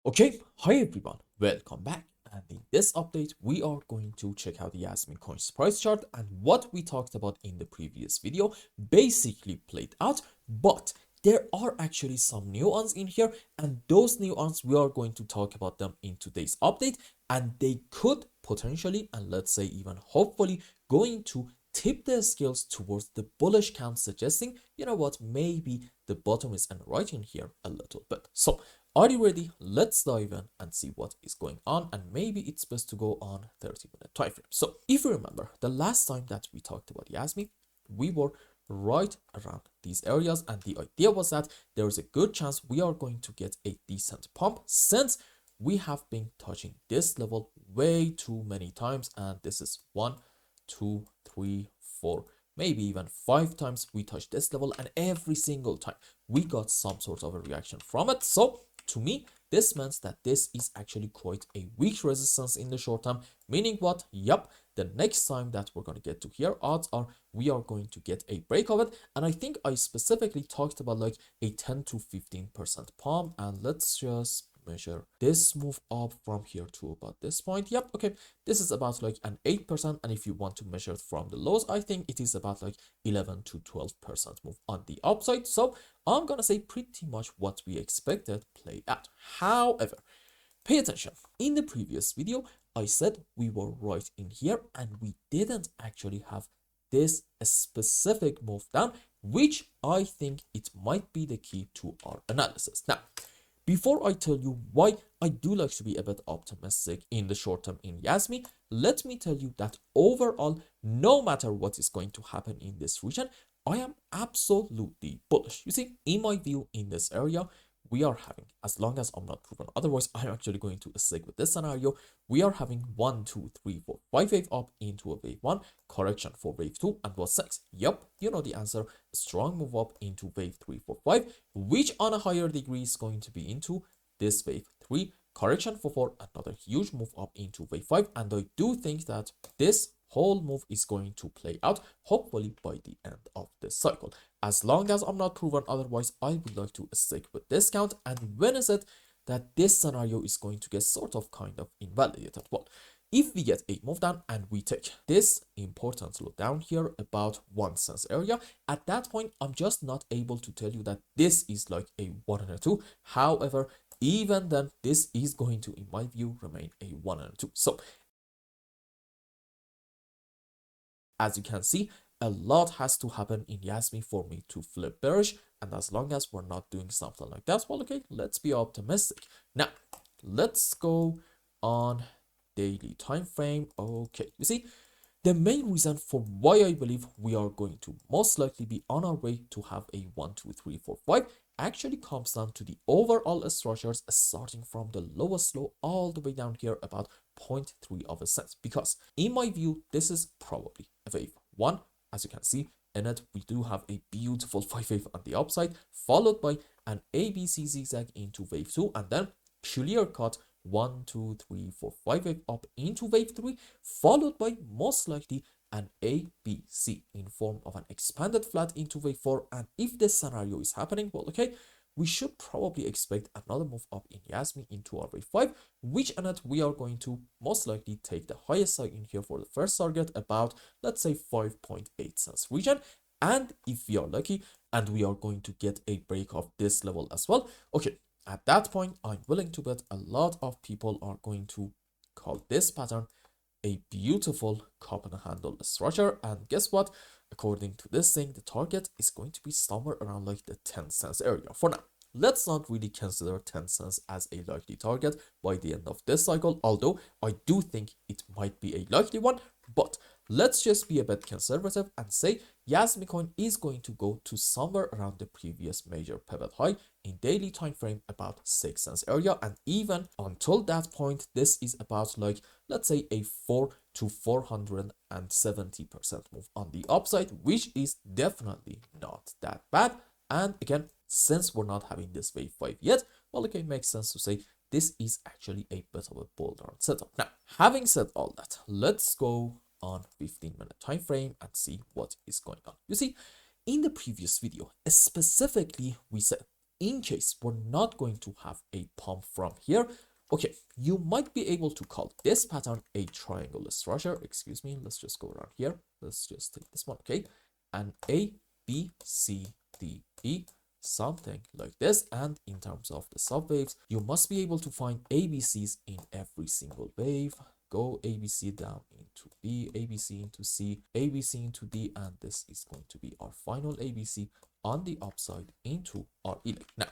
Okay, hi everyone, welcome back. And in this update, we are going to check out the Jasmy Coin's price chart, and what we talked about in the previous video basically played out, but there are actually some nuance in here, and those nuance we are going to talk about them in today's update, and they could potentially, and let's say even hopefully, going to tip their scales towards the bullish camp, suggesting, you know what, maybe the bottom is right in here a little bit. So are you ready? Let's dive in and see what is going on, and maybe it's best to go on 30-minute time frame. So if you remember the last time that we talked about Jasmy, we were right around these areas, and the idea was that there is a good chance we are going to get a decent pump since we have been touching this level way too many times, and this is 1, 2, 3, 4, maybe even 5 times we touched this level, and every single time we got some sort of a reaction from it. So to me, this means that this is actually quite a weak resistance in the short term, meaning what? Yup, the next time that we're going to get to here, odds are we are going to get a break of it. And I think I specifically talked about like a 10 to 15% pump, and let's just measure this move up from here to about this point. Yep, okay, this is about like an 8%, and if you want to measure it from the lows, I think it is about like 11 to 12% move on the upside. So I'm gonna say pretty much what we expected play out. However, pay attention. In the previous video, I said we were right in here and we didn't actually have this specific move down, which I think it might be the key to our analysis. Now, before I tell you why I do like to be a bit optimistic in the short term in Jasmy, let me tell you that overall, no matter what is going to happen in this region, I am absolutely bullish. You see, in my view, in this area, we are having, as long as I'm not proven otherwise, I'm actually going to stick with this scenario. We are having 1, 2, 3, 4, 5 wave up into a wave 1, correction for wave 2, and what's next? Yep, you know the answer. A strong move up into wave 3, 4, 5, which on a higher degree is going to be into this wave 3, correction for 4, another huge move up into wave 5, and I do think that this whole move is going to play out hopefully by the end of this cycle. As long as I'm not proven otherwise, I would like to stick with this count. And when is it that this scenario is going to get sort of kind of invalidated? Well, if we get a move down and we take this important look down here about 1 cent area, at that point I'm just not able to tell you that this is like a 1 and a 2. However, even then this is going to, in my view, remain a 1 and a 2. So as you can see, a lot has to happen in Jasmy for me to flip bearish, and as long as we're not doing something like that, well, okay, let's be optimistic. Now, let's go on daily time frame. Okay, you see, the main reason for why I believe we are going to most likely be on our way to have a 1, 2, 3, 4, 5 actually comes down to the overall structures starting from the lowest low all the way down here about 0.3 of a cent, because in my view this is probably a wave 1. As you can see in it, we do have a beautiful 5 wave on the upside, followed by an ABC zigzag into wave 2, and then clear cut 1, 2, 3, 4, 5 wave up into wave 3, followed by most likely an ABC in form of an expanded flat into wave 4. And if this scenario is happening, well, okay, we should probably expect another move up in Jasmy into our wave 5, which in it we are going to most likely take the highest side in here for the first target, about, let's say, 5.8 cents region. And if we are lucky and we are going to get a break of this level as well, okay, at that point, I'm willing to bet a lot of people are going to call this pattern a beautiful cup and handle structure. And guess what? According to this thing, the target is going to be somewhere around like the 10 cents area. For now, let's not really consider 10 cents as a likely target by the end of this cycle, although I do think it might be a likely one. But let's just be a bit conservative and say Jasmy Coin is going to go to somewhere around the previous major pivot high in daily time frame about 6 cents area, and even until that point this is about like, let's say, a 4 to 470% move on the upside, which is definitely not that bad. And again, since we're not having this wave 5 yet, well, okay, makes sense to say this is actually a bit of a bull run setup. Now, having said all that, let's go on 15-minute time frame and see what is going on. You see, in the previous video, specifically we said in case we're not going to have a pump from here, okay, you might be able to call this pattern a triangle structure. Excuse me, let's just go around here. Let's just take this one, okay? And A, B, C, D, E, something like this. And in terms of the subwaves, you must be able to find ABCs in every single wave. Go ABC down into B, ABC into C, ABC into D, and this is going to be our final ABC on the upside into our Elliott. Now,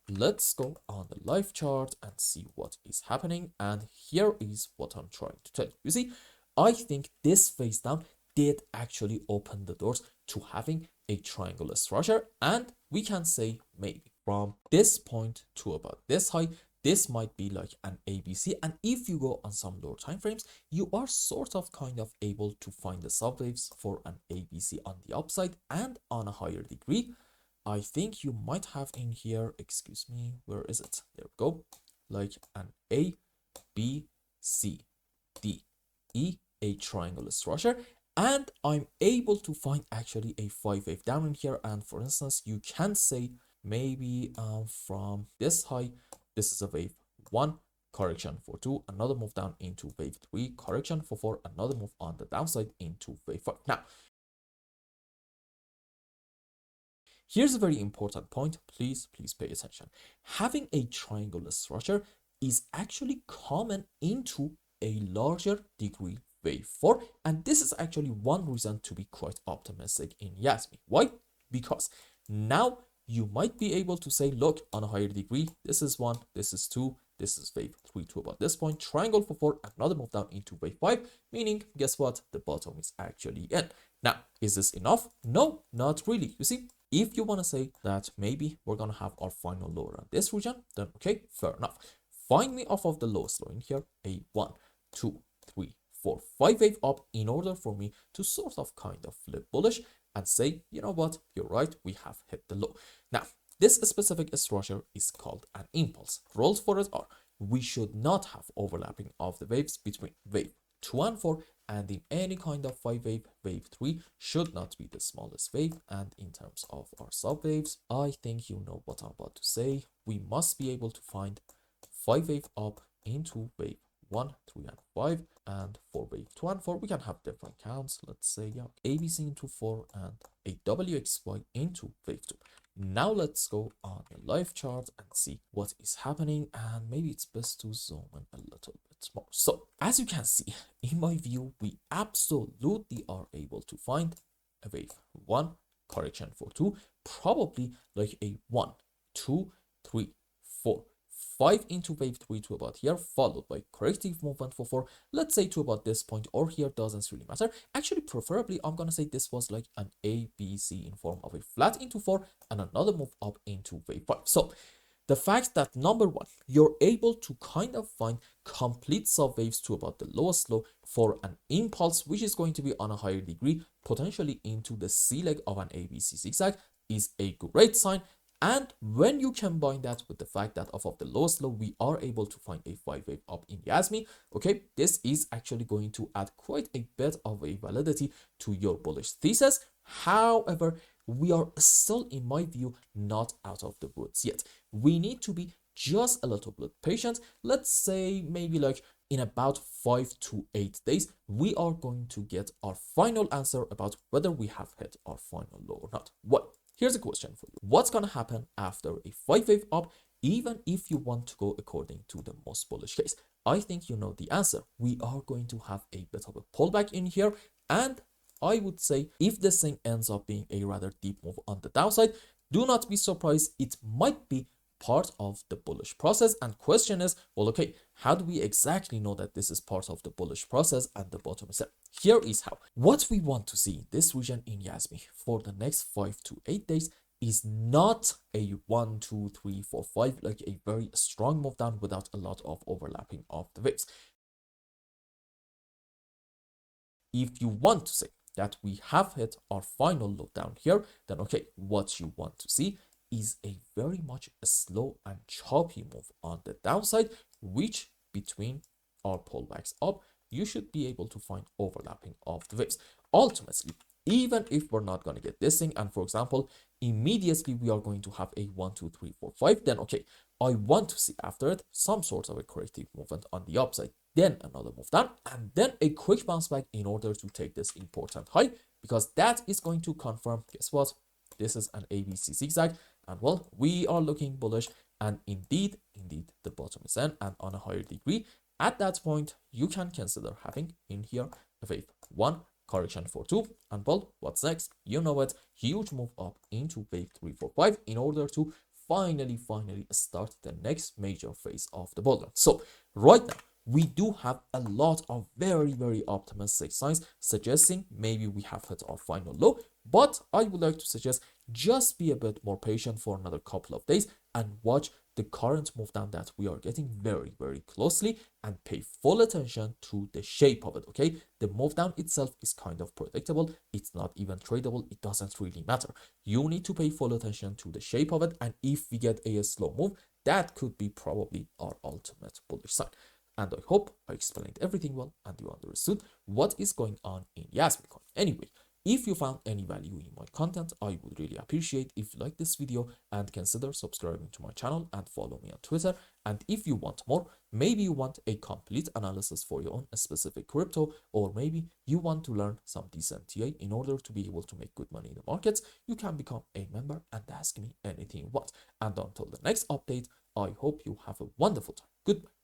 let's go on the live chart and see what is happening. And here is what I'm trying to tell you. You see, I think this face down did actually open the doors to having a triangular structure, and we can say maybe from this point to about this high, this might be like an ABC. And if you go on some lower time frames, you are sort of kind of able to find the subwaves for an ABC on the upside. And on a higher degree, I think you might have in here, excuse me, where is it? There we go. Like an A, B, C, D, E, a triangular structure. And I'm able to find actually a 5-wave down in here. And for instance, you can say maybe from this high, this is a wave 1, correction for 2, another move down into wave 3, correction for 4, another move on the downside into wave 5. Now, here's a very important point. Please pay attention. Having a triangular structure is actually common into a larger degree wave 4, and this is actually one reason to be quite optimistic in Jasmy. Why? Because now you might be able to say, look, on a higher degree, this is 1, this is 2, this is wave 3 to about this point, triangle for 4, another move down into wave 5, meaning, guess what? The bottom is actually in. Now, is this enough? No, not really. You see, if you want to say that maybe we're going to have our final lower on this region, then okay, fair enough. Find me off of the lowest low in here, a 1, 2, 3, 4, 5 wave up in order for me to sort of kind of flip bullish and say, you know what, you're right, we have hit the low. Now, this specific structure is called an impulse. Rules for it are, we should not have overlapping of the waves between wave 2 and 4, and in any kind of 5 wave, wave 3 should not be the smallest wave. And in terms of our subwaves, I think you know what I'm about to say. We must be able to find 5 wave up into wave 1, 3, and 5, and for wave 2 and 4 we can have different counts. Let's say, yeah, ABC into 4 and a WXY into wave 2. Now let's go on the live chart and see what is happening, and maybe it's best to zoom in a little bit more. So as you can see, in my view, we absolutely are able to find a wave 1, correction for 2, probably like a 1, 2, 3, 4, 5 into wave 3 to about here, followed by corrective movement for 4, let's say to about this point or here, doesn't really matter. Actually, preferably, I'm gonna say this was like an ABC in form of a flat into 4 and another move up into wave 5. So the fact that number 1, you're able to kind of find complete subwaves to about the lowest low for an impulse, which is going to be on a higher degree, potentially into the C leg of an ABC zigzag, is a great sign. And when you combine that with the fact that off of the lowest low, we are able to find a 5 wave up in Jasmy, okay, this is actually going to add quite a bit of a validity to your bullish thesis. However, we are still, in my view, not out of the woods yet. We need to be just a little bit patient. Let's say maybe like in about 5 to 8 days, we are going to get our final answer about whether we have hit our final low or not. Well, here's a question for you. What's going to happen after a 5 wave up, even if you want to go according to the most bullish case? I think you know the answer. We are going to have a bit of a pullback in here, and I would say if this thing ends up being a rather deep move on the downside, do not be surprised. It might be part of the bullish process. And question is, well, okay, how do we exactly know that this is part of the bullish process and the bottom is set? Here is how. What we want to see in this region in Jasmy for the next 5 to 8 days is not a 1, 2, 3, 4, 5, like a very strong move down without a lot of overlapping of the waves. If you want to say that we have hit our final low down here, then okay, what you want to see is a very much a slow and choppy move on the downside, which between our pullbacks up, you should be able to find overlapping of the waves. Ultimately, even if we're not going to get this thing, and for example, immediately we are going to have a 1 2 3 4 5. Then okay, I want to see after it some sort of a corrective movement on the upside, then another move down, and then a quick bounce back in order to take this important high, because that is going to confirm, guess what, this is an ABC zigzag, and well, we are looking bullish, and indeed the bottom is in, and on a higher degree. At that point, you can consider having in here a wave 1, correction for 2, and well, what's next? You know it, huge move up into wave 3 4 5 in order to finally start the next major phase of the bull run. So right now we do have a lot of very optimistic signs suggesting maybe we have hit our final low, but I would like to suggest just be a bit more patient for another couple of days and watch the current move down that we are getting very closely, and pay full attention to the shape of it. Okay, the move down itself is kind of predictable, it's not even tradable, it doesn't really matter. You need to pay full attention to the shape of it, and if we get a slow move, that could be probably our ultimate bullish sign. And I hope I explained everything well and you understood what is going on in Jasmy Coin. Anyway, if you found any value in my content, I would really appreciate if you like this video and consider subscribing to my channel and follow me on Twitter. And if you want more, maybe you want a complete analysis for your own specific crypto, or maybe you want to learn some decent TA in order to be able to make good money in the markets, you can become a member and ask me anything you want. And until the next update, I hope you have a wonderful time. Goodbye.